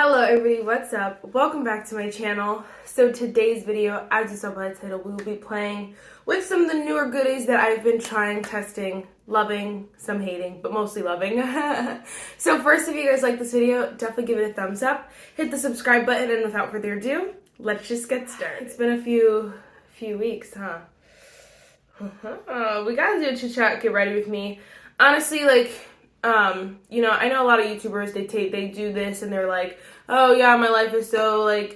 Hello everybody, what's up? Welcome back to my channel. So today's video, as you saw by the title, we will be playing with some of the newer goodies that I've been trying, testing, loving, some hating, but mostly loving. So first, if you guys like this video, definitely give it a thumbs up, hit the subscribe button, and without further ado, let's just get started. It's been a few weeks, huh? We gotta do a chit chat, get ready with me. Honestly, I know a lot of YouTubers, they do this and they're like, oh yeah, my life is so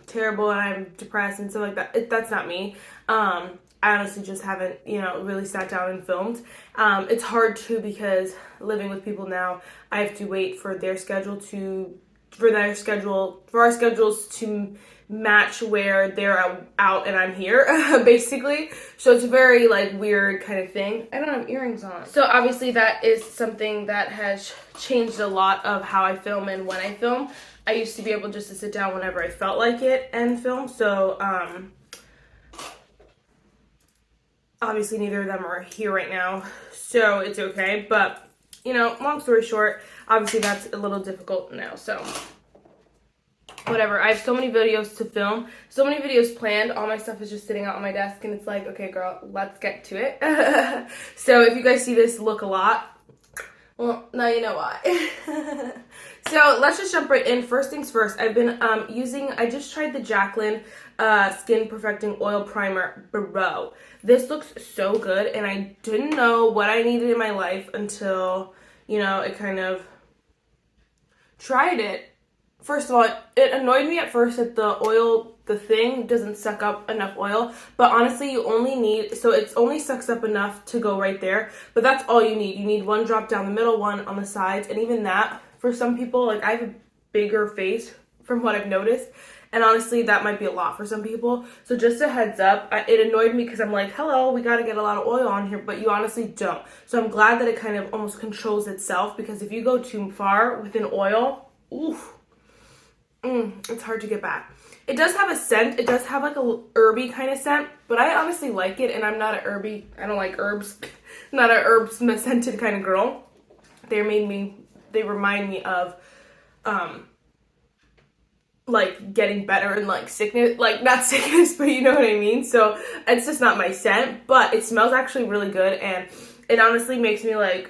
terrible and I'm depressed and stuff like that. That's not me. I honestly just haven't, really sat down and filmed. It's hard too because living with people now, I have to wait for our schedules to match where they're out and I'm here, basically. So it's a very weird kind of thing. I don't have earrings on. So obviously that is something that has changed a lot of how I film and when I film. I used to be able just to sit down whenever I felt like it and film. So obviously neither of them are here right now, so it's okay. But long story short, obviously that's a little difficult now, so whatever. I have so many videos to film, so many videos planned. All my stuff is just sitting out on my desk and it's like, okay girl, let's get to it. So if you guys see this look a lot, well, now you know why. So let's just jump right in. First things first, I've been I just tried the Jaclyn Skin Perfecting Oil Primer Bro. This looks so good and I didn't know what I needed in my life until, I kind of tried it. First of all, it annoyed me at first that the thing doesn't suck up enough oil, but honestly you only need, so it only sucks up enough to go right there, but that's all you need. You need one drop down the middle, one on the sides, and even that, for some people, I have a bigger face from what I've noticed, and honestly that might be a lot for some people. So just a heads up, it annoyed me because I'm like, hello, we gotta get a lot of oil on here, but you honestly don't. So I'm glad that it kind of almost controls itself, because if you go too far with an oil, oof, it's hard to get back. It does have a scent. It does have a herby kind of scent, but I honestly like it, and I'm not I don't like herbs. Not a herbs scented kind of girl. They remind me of getting better and sickness, not sickness, but you know what I mean. So it's just not my scent, but it smells actually really good, and it honestly makes me I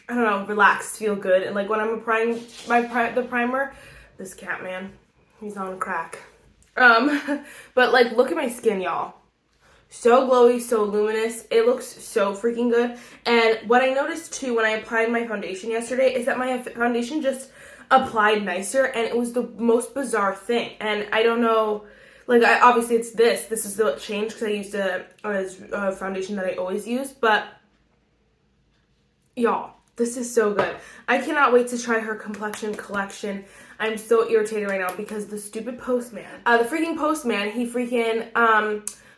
don't know, relaxed, feel good. And when I'm applying the primer, this cat man, he's on crack. But look at my skin, y'all. So glowy, so luminous. It looks so freaking good. And what I noticed too when I applied my foundation yesterday is that my foundation just applied nicer, and it was the most bizarre thing. And I don't know, obviously it's this is what changed because I used a foundation that I always use, but y'all, this is so good. I cannot wait to try her complexion collection. I'm so irritated right now because the stupid postman, the freaking postman, he freaking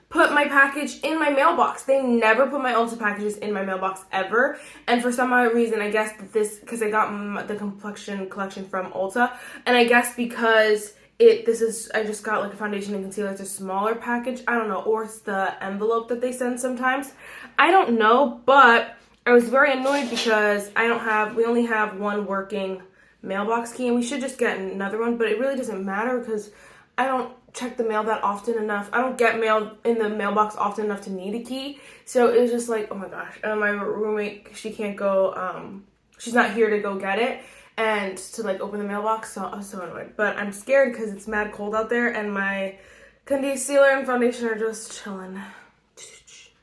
put my package in my mailbox. They never put my Ulta packages in my mailbox ever. And for some odd reason, I guess that because I got the complexion collection from Ulta, and I guess because I just got a foundation and concealer, it's a smaller package. I don't know, or it's the envelope that they send sometimes. I don't know, but I was very annoyed because we only have one working mailbox key, and we should just get another one, but it really doesn't matter because I don't check the mail that often enough. I don't get mail in the mailbox often enough to need a key. So it was just oh my gosh. And my roommate, she can't go, she's not here to go get it and to open the mailbox, so I was so annoyed. But I'm scared because it's mad cold out there and my concealer and foundation are just chilling.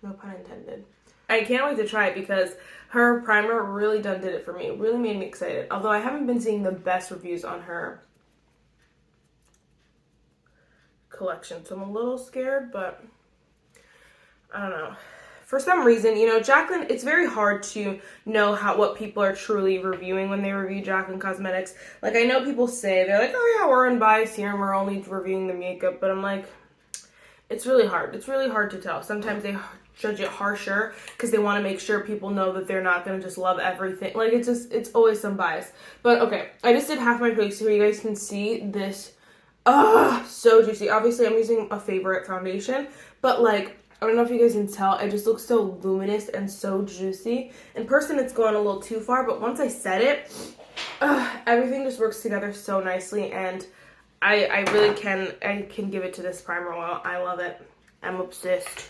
No pun intended. I can't wait to try it because her primer really did it for me. It really made me excited. Although I haven't been seeing the best reviews on her collection, so I'm a little scared, but I don't know. For some reason, Jaclyn, it's very hard to know what people are truly reviewing when they review Jaclyn Cosmetics. I know people say, they're like, oh yeah, we're unbiased here and we're only reviewing the makeup, but I'm like, it's really hard. It's really hard to tell. Sometimes they judge it harsher because they want to make sure people know that they're not going to just love everything. It's always some bias. But okay, I just did half my face so you guys can see this. So juicy. Obviously, I'm using a favorite foundation, but I don't know if you guys can tell, it just looks so luminous and so juicy. In person, it's going a little too far, but once I set it, everything just works together so nicely, and I really can give it to this primer oil. I love it. I'm obsessed.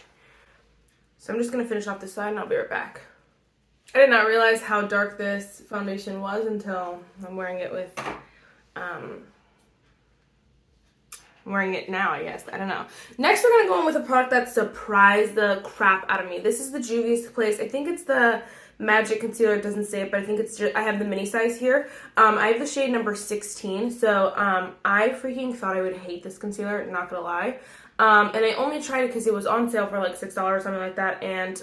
So I'm just going to finish off this side and I'll be right back. I did not realize how dark this foundation was until I'm wearing it with, I'm wearing it now, I guess. I don't know. Next, we're going to go in with a product that surprised the crap out of me. This is the Juvias Place. I think it's the Magic Concealer. It doesn't say it, but I think it's just, I have the mini size here. I have the shade number 16. So I freaking thought I would hate this concealer, not going to lie. And I only tried it because it was on sale for like $6 or something like that. And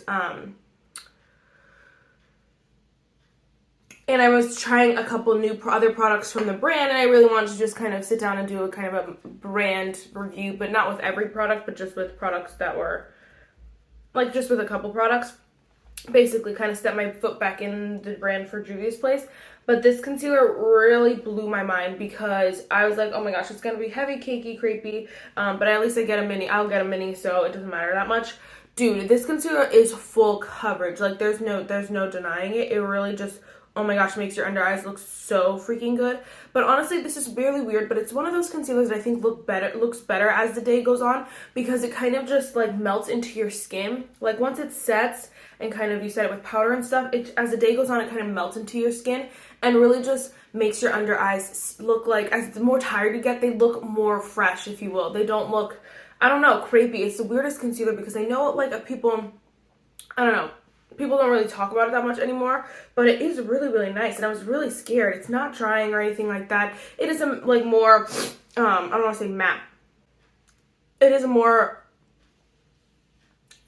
I was trying a couple new other products from the brand, and I really wanted to just kind of sit down and do a kind of a brand review, but not with every product, but just with products that were, like just with a couple products. Basically kind of step my foot back in the brand for Juvia's Place. But this concealer really blew my mind because I was like, oh my gosh, it's going to be heavy, cakey, crepey, but at least I'll get a mini, so it doesn't matter that much. Dude, this concealer is full coverage. Like, there's no denying it. It really just, oh my gosh, makes your under eyes look so freaking good. But honestly, this is really weird, but it's one of those concealers that I think looks better as the day goes on because it kind of just like melts into your skin. Like once it sets and kind of you set it with powder and stuff, as the day goes on, it kind of melts into your skin and really just makes your under eyes look like, as the more tired you get, they look more fresh, if you will. They don't look, I don't know, crepey. It's the weirdest concealer because I know like people, I don't know, people don't really talk about it that much anymore, but it is really, really nice, and I was really scared. It's not drying or anything like that. It is like more, I don't want to say matte. It is a more,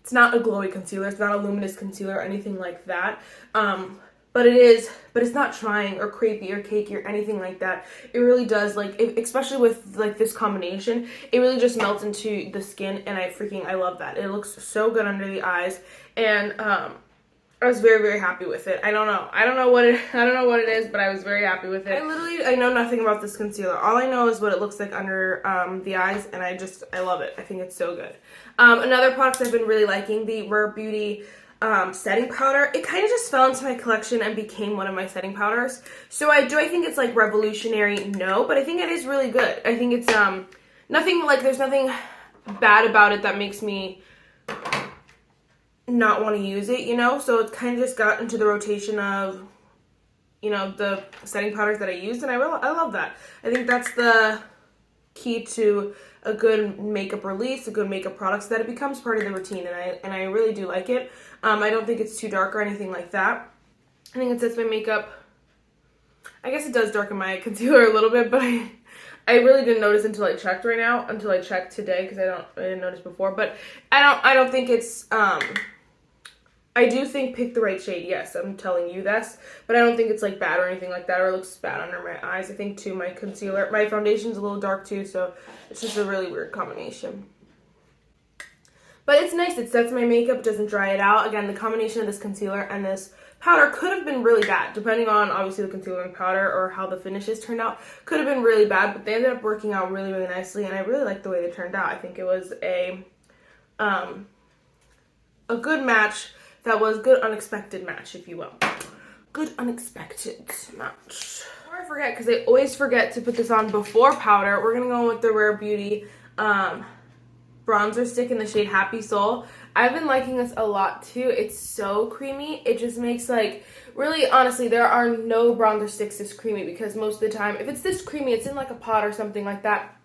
it's not a glowy concealer. It's not a luminous concealer or anything like that. But it's not drying or crepey or cakey or anything like that. It really does, like, especially with like this combination, it really just melts into the skin, and I love that. It looks so good under the eyes, and I was very, very happy with it. I don't know what it is, but I was very happy with it. I know nothing about this concealer. All I know is what it looks like under the eyes, and I love it. I think it's so good. Another product I've been really liking, the Rare Beauty setting powder. It kind of just fell into my collection and became one of my setting powders. So I think it's like revolutionary? No, but I think it is really good. I think it's there's nothing bad about it that makes me not want to use it, you know? So it kind of just got into the rotation of, you know, the setting powders that I use, and I love that. I think that's the key to a good makeup release, a good makeup product, so that it becomes part of the routine, and I really do like it. I don't think it's too dark or anything like that. I think it sets my makeup, I guess it does darken my concealer a little bit, but I really didn't notice until I checked today, because I didn't notice before, but I don't think it's, I do think pick the right shade, yes, I'm telling you this, but I don't think it's like bad or anything like that, or it looks bad under my eyes. I think too, my foundation's a little dark too, so it's just a really weird combination. But it's nice, it sets my makeup, doesn't dry it out. Again, the combination of this concealer and this powder could have been really bad, depending on obviously the concealer and powder or how the finishes turned out. Could have been really bad, but they ended up working out really, really nicely, and I really liked the way they turned out. I think it was a good match. That was good unexpected match, if you will. Good unexpected match. Before I forget, because I always forget to put this on before powder, we're going to go with the Rare Beauty bronzer stick in the shade Happy Soul. I've been liking this a lot too. It's so creamy. It just makes like, really honestly, there are no bronzer sticks this creamy, because most of the time, if it's this creamy, it's in like a pot or something like that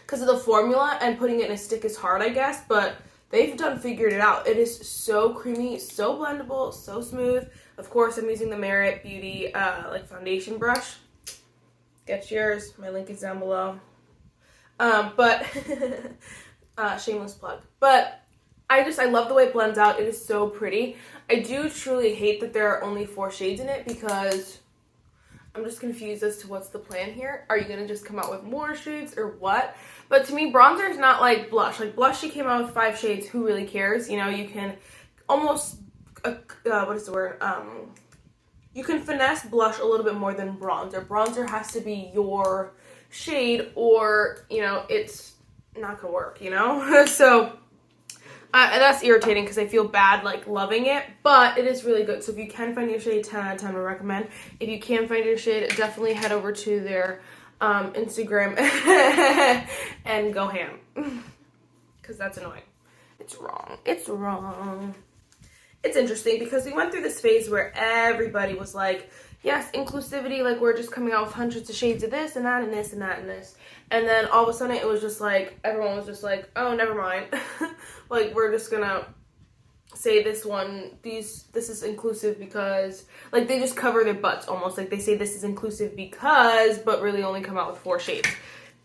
because of the formula, and putting it in a stick is hard, I guess, but they've figured it out. It is so creamy, so blendable, so smooth. Of course, I'm using the Merit Beauty like foundation brush. Get yours. My link is down below. But shameless plug. But I love the way it blends out. It is so pretty. I do truly hate that there are only 4 shades in it, because I'm just confused as to what's the plan here. Are you going to just come out with more shades or what? But to me, bronzer is not like blush. Like blush, she came out with 5 shades. Who really cares? You know, you can almost, what is the word? You can finesse blush a little bit more than bronzer. Bronzer has to be your shade, or, you know, it's not going to work, you know? So And that's irritating because I feel bad like loving it, but it is really good. So if you can find your shade, 10 out of 10 I recommend. If you can't find your shade, definitely head over to their Instagram and go ham, because that's annoying. It's wrong. It's wrong. It's interesting because we went through this phase where everybody was like, yes, inclusivity, like we're just coming out with hundreds of shades of this and that and this and that and this. And then all of a sudden it was just like, everyone was just like, oh, never mind. Like, we're just gonna say this is inclusive because, like, they just cover their butts almost. Like, they say this is inclusive because, but really only come out with 4 shades.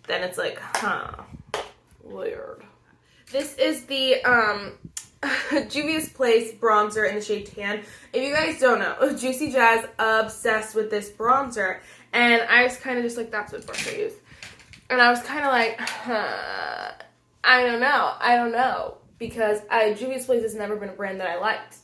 Then it's like, huh, weird. This is the Juvia's Place bronzer in the shade Tan. If you guys don't know, Juicy Jazz obsessed with this bronzer, and I was kind of just like, that's what brush I use. And I was kind of like, I don't know, because Juvia's Place has never been a brand that I liked.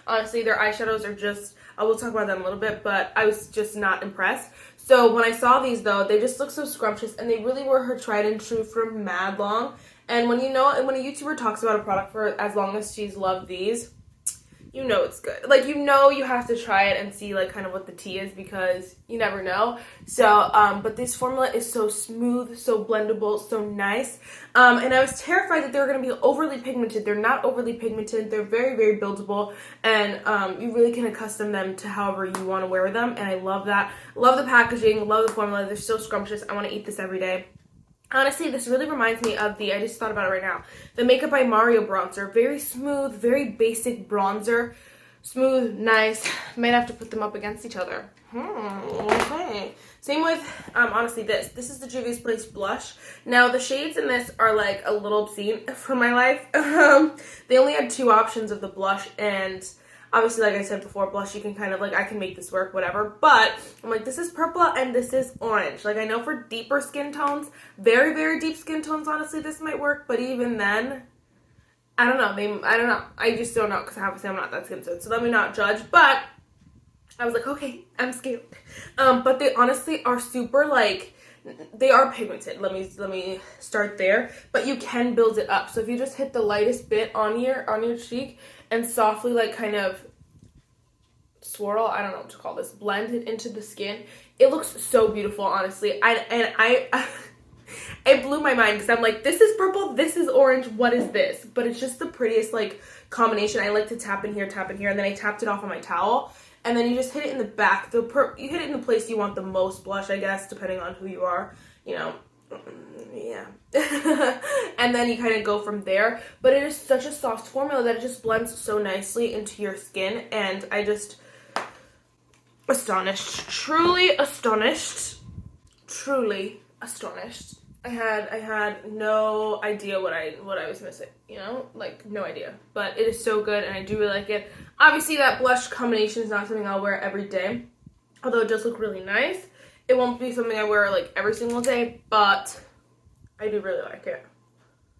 Honestly, their eyeshadows are just, I will talk about them a little bit, but I was just not impressed. So when I saw these though, they just look so scrumptious, and they really were her tried and true for mad long. And when a YouTuber talks about a product for as long as she's loved these, you know it's good. Like, you know you have to try it and see, like, kind of what the tea is, because you never know. So, but this formula is so smooth, so blendable, so nice. And I was terrified that they were going to be overly pigmented. They're not overly pigmented. They're very, very buildable. And you really can accustom them to however you want to wear them. And I love that. Love the packaging. Love the formula. They're so scrumptious. I want to eat this every day. Honestly, this really reminds me of I just thought about it right now, the Makeup by Mario bronzer. Very smooth, very basic bronzer. Smooth, nice. Might have to put them up against each other. Okay. Same with, honestly, this is the Juvia's Place blush. Now, the shades in this are, like, a little obscene for my life. They only had 2 options of the blush, and obviously, like I said before, blush, you can kind of, like, I can make this work, whatever. But I'm like, this is purple and this is orange. Like, I know for deeper skin tones, very, very deep skin tones, honestly, this might work. But even then, I don't know. I don't know. I just don't know, because obviously I'm not that skin tone. So let me not judge. But I was like, okay, I'm scared. But they honestly are super, like, they are pigmented. Let me start there. But you can build it up. So if you just hit the lightest bit on your cheek and softly, like, kind of swirl, I don't know what to call this, blend it into the skin, it looks so beautiful, honestly. I it blew my mind, because I'm like, this is purple, this is orange, what is this? But it's just the prettiest, like, combination. I like to tap in here, and then I tapped it off on my towel. And then you just hit it in the back. You hit it in the place you want the most blush, I guess, depending on who you are, you know. Yeah. And then you kind of go from there. But it is such a soft formula that it just blends so nicely into your skin. And I just, astonished. Truly astonished. Truly astonished. I had no idea what I was missing, you know, like, no idea. But it is so good, and I do really like it. Obviously, that blush combination is not something I'll wear every day, although it does look really nice. It won't be something I wear, like, every single day, but I do really like it.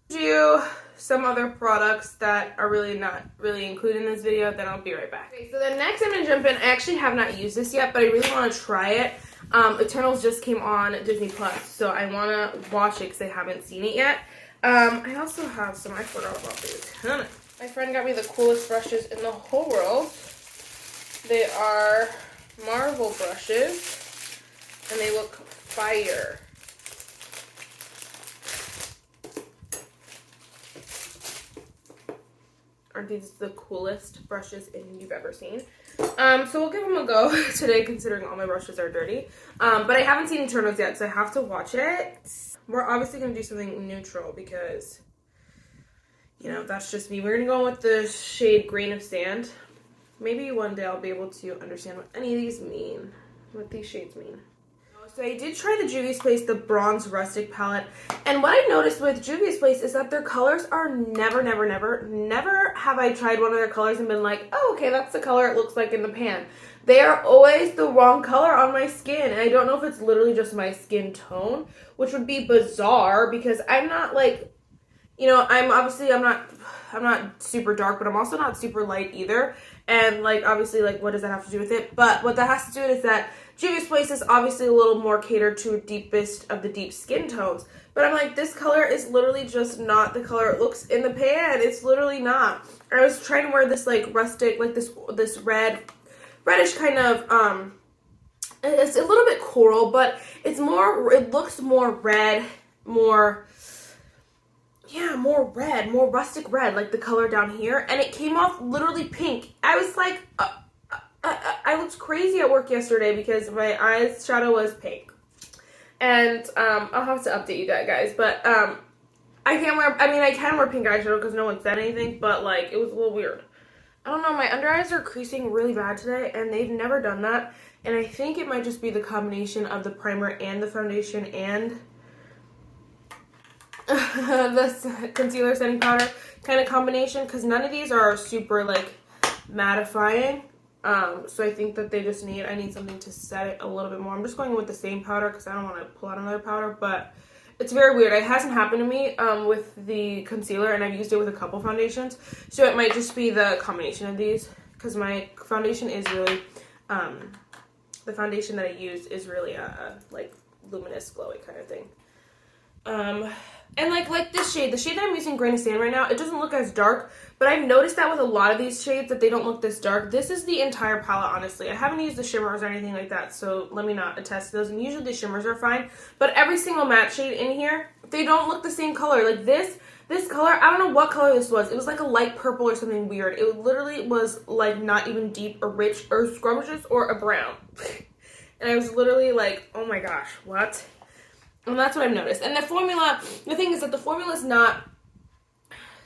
Do some other products that are really not really included in this video, then I'll be right back. Okay, so the next I'm going to jump in, I actually have not used this yet, but I really want to try it. Eternals just came on Disney Plus, so I want to watch it because I haven't seen it yet. I also have some, I forgot about these. My friend got me the coolest brushes in the whole world. They are Marvel brushes, and they look fire. Aren't these the coolest brushes you've ever seen? So we'll give them a go today, considering all my brushes are dirty. But I haven't seen Eternals yet, so I have to watch it. We're obviously going to do something neutral because, you know, that's just me. We're going to go with the shade Grain of Sand. Maybe one day I'll be able to understand what any of these mean, what these shades mean. So I did try the Juvia's Place, the Bronze Rustic palette, and what I noticed with Juvia's Place is that their colors are never have I tried one of their colors and been like, oh, okay, that's the color it looks like in the pan. They are always the wrong color on my skin, and I don't know if it's literally just my skin tone, which would be bizarre because I'm not, like, you know, I'm not super dark, but I'm also not super light either. And, like, obviously, like, what does that have to do with it? But what that has to do with is that Juvia's Place is obviously a little more catered to deepest of the deep skin tones. But I'm like, this color is literally just not the color it looks in the pan. It's literally not. I was trying to wear this like rustic, like this reddish kind of, it's a little bit coral, but it looks more red, more red, more rustic red, like the color down here. And it came off literally pink. I was like, I looked crazy at work yesterday because my eyeshadow was pink. And I'll have to update you guys, but I can wear pink eyeshadow because no one said anything, but like it was a little weird. I don't know, my under eyes are creasing really bad today, and they've never done that. And I think it might just be the combination of the primer and the foundation and the concealer setting powder kind of combination, because none of these are super like mattifying. So I think that I need something to set it a little bit more. I'm just going with the same powder because I don't want to pull out another powder, but it's very weird. It hasn't happened to me with the concealer, and I've used it with a couple foundations. So it might just be the combination of these, because my foundation is really, the foundation that I use is really like luminous, glowy kind of thing. And like this shade, the shade that I'm using, Grain of Sand, right now, it doesn't look as dark, but I've noticed that with a lot of these shades that they don't look this dark. This is the entire palette, honestly. I haven't used the shimmers or anything like that, so let me not attest to those. And usually the shimmers are fine, but every single matte shade in here, they don't look the same color. Like this color, I don't know what color this was. It was like a light purple or something weird. It literally was like not even deep or rich or scrumptious or a brown. And I was literally like, oh my gosh, what? And that's what I've noticed. And the thing is that the formula is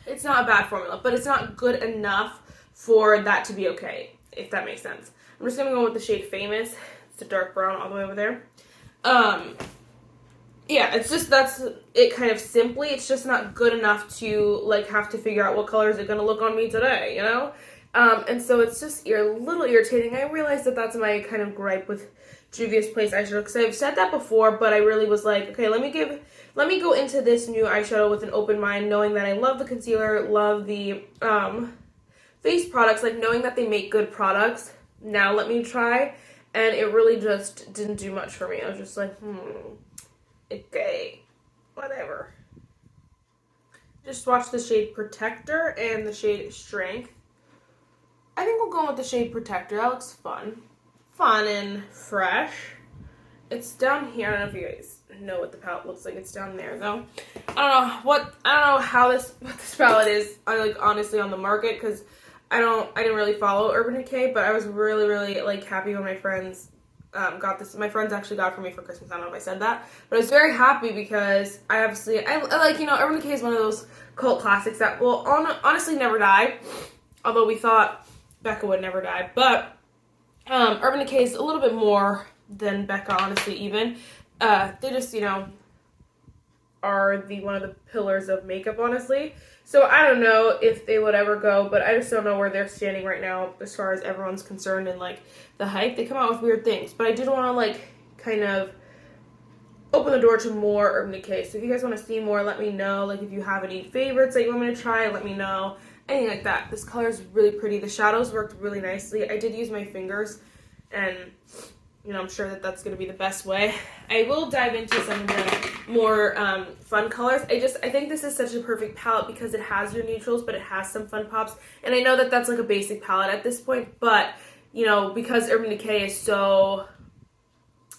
it's not a bad formula, but it's not good enough for that to be okay, if that makes sense. I'm just going to go with the shade Famous. It's a dark brown all the way over there. Yeah, it's just, that's it kind of simply. It's just not good enough to, like, have to figure out what color is it going to look on me today, you know? And so it's just a little irritating. I realized that that's my kind of gripe with Juvia's Place eyeshadow, because I've said that before, but I really was like, okay, let me go into this new eyeshadow with an open mind, knowing that I love the concealer, love the face products, like knowing that they make good products. Now let me try, and it really just didn't do much for me. I was just like, okay, whatever. Just swatch the shade Protector and the shade Strength. I think we'll go with the shade Protector. That looks fun. Fun and fresh. It's down here. I don't know if you guys know what the palette looks like. It's down there though. I don't know how what this palette is, like, honestly, on the market, because I didn't really follow Urban Decay, but I was really like happy when my friends got this. My friends actually got it for me for Christmas. I don't know if I said that, but I was very happy because I like, you know, Urban Decay is one of those cult classics that will honestly never die. Although we thought Becca would never die, but Urban Decay is a little bit more than Becca, honestly, even. They just, you know, are one of the pillars of makeup, honestly. So I don't know if they would ever go, but I just don't know where they're standing right now as far as everyone's concerned and, like, the hype. They come out with weird things, but I did want to, like, kind of open the door to more Urban Decay. So if you guys want to see more, let me know. Like, if you have any favorites that you want me to try, let me know. Anything like that. This color is really pretty. The shadows worked really nicely. I did use my fingers, and, you know, I'm sure that that's going to be the best way. I will dive into some of the more fun colors. I think this is such a perfect palette because it has your neutrals, but it has some fun pops. And I know that that's like a basic palette at this point, but, you know, because Urban Decay is so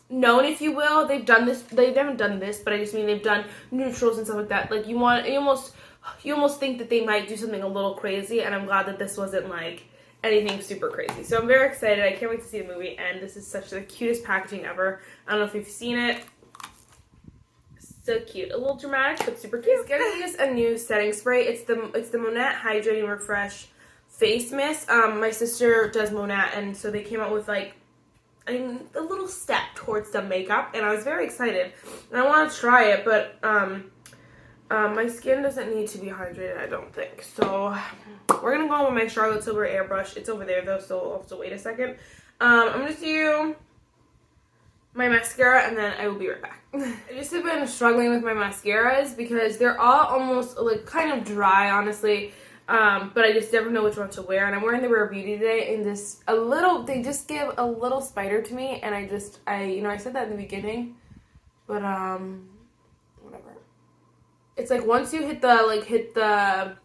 known, if you will, they haven't done this, but I just mean they've done neutrals and stuff like that. Like, you almost think that they might do something a little crazy, and I'm glad that this wasn't like anything super crazy. So I'm very excited. I can't wait to see the movie, and this is such the cutest packaging ever. I don't know if you've seen it. So cute. A little dramatic, but super cute. It's gonna use a new setting spray. It's the Monette Hydrating Refresh Face Mist. My sister does Monette, and so they came out with like a little step towards some makeup, and I was very excited. And I want to try it, but my skin doesn't need to be hydrated, I don't think. So we're going to go on with my Charlotte Tilbury airbrush. It's over there, though, so I'll have to wait a second. I'm going to do my mascara, and then I will be right back. I just have been struggling with my mascaras because they're all almost, like, kind of dry, honestly. But I just never know which one to wear. And I'm wearing the Rare Beauty today, and they just give a little spider to me, and I said that in the beginning, but, whatever. It's like once you hit the,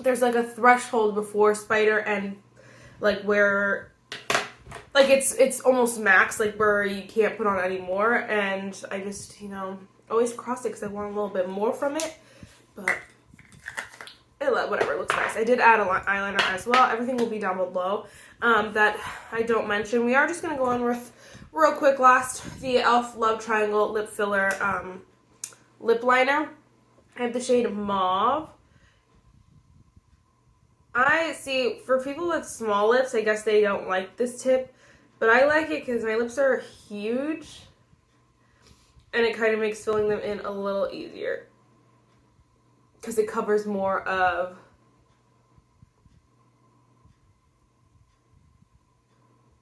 there's like a threshold before spider and like where, like it's almost max, like where you can't put on any more, and I just, always cross it because I want a little bit more from it, but whatever, it looks nice. I did add an eyeliner as well. Everything will be down below that I don't mention. We are just going to go on with, real quick, the e.l.f. Love Triangle Lip Filler lip liner. I have the shade Mauve. I see, for people with small lips, I guess they don't like this tip, but I like it because my lips are huge, and it kind of makes filling them in a little easier because it covers more of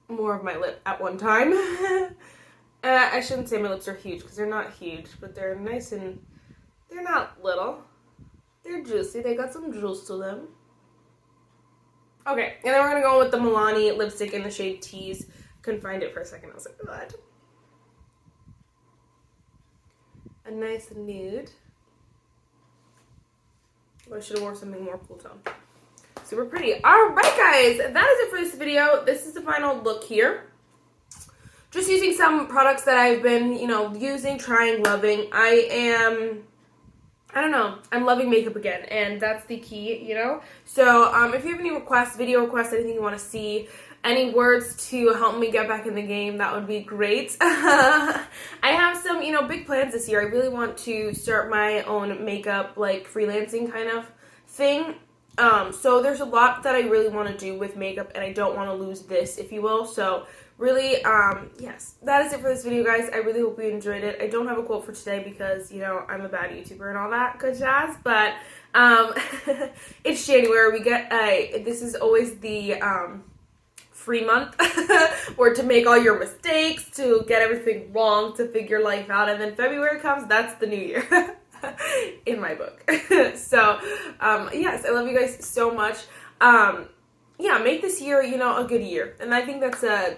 my lip at one time. I shouldn't say my lips are huge because they're not huge, but they're nice and they're not little. They're juicy. They got some juice to them. Okay, and then we're going to go with the Milani lipstick in the shade Tease. Couldn't find it for a second. I was like, what? A nice nude. I should have worn something more cool tone. Super pretty. Alright, guys. That is it for this video. This is the final look here. Just using some products that I've been, using, trying, loving. I don't know, I'm loving makeup again, and that's the key, So, if you have any requests, video requests, anything you want to see, any words to help me get back in the game, that would be great. I have some, big plans this year. I really want to start my own makeup, like, freelancing kind of thing. So there's a lot that I really want to do with makeup, and I don't want to lose this, if you will. So, really, yes, that is it for this video, guys. I really hope you enjoyed it. I don't have a quote for today because, I'm a bad YouTuber and all that good jazz, but, it's January. This is always the, free month or to make all your mistakes, to get everything wrong, to figure life out, and then February comes, that's the new year in my book. So, yes, I love you guys so much. Yeah, make this year, a good year, and I think that's a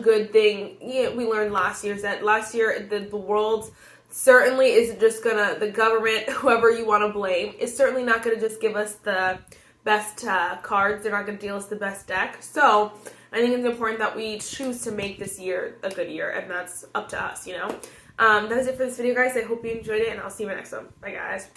good thing. We learned last year the world certainly isn't just the government, whoever you want to blame, is certainly not gonna just give us the best cards. They're not gonna deal us the best deck. So I think it's important that we choose to make this year a good year, and that's up to us, That is it for this video, guys. I hope you enjoyed it, and I'll see you in my next one. Bye, guys.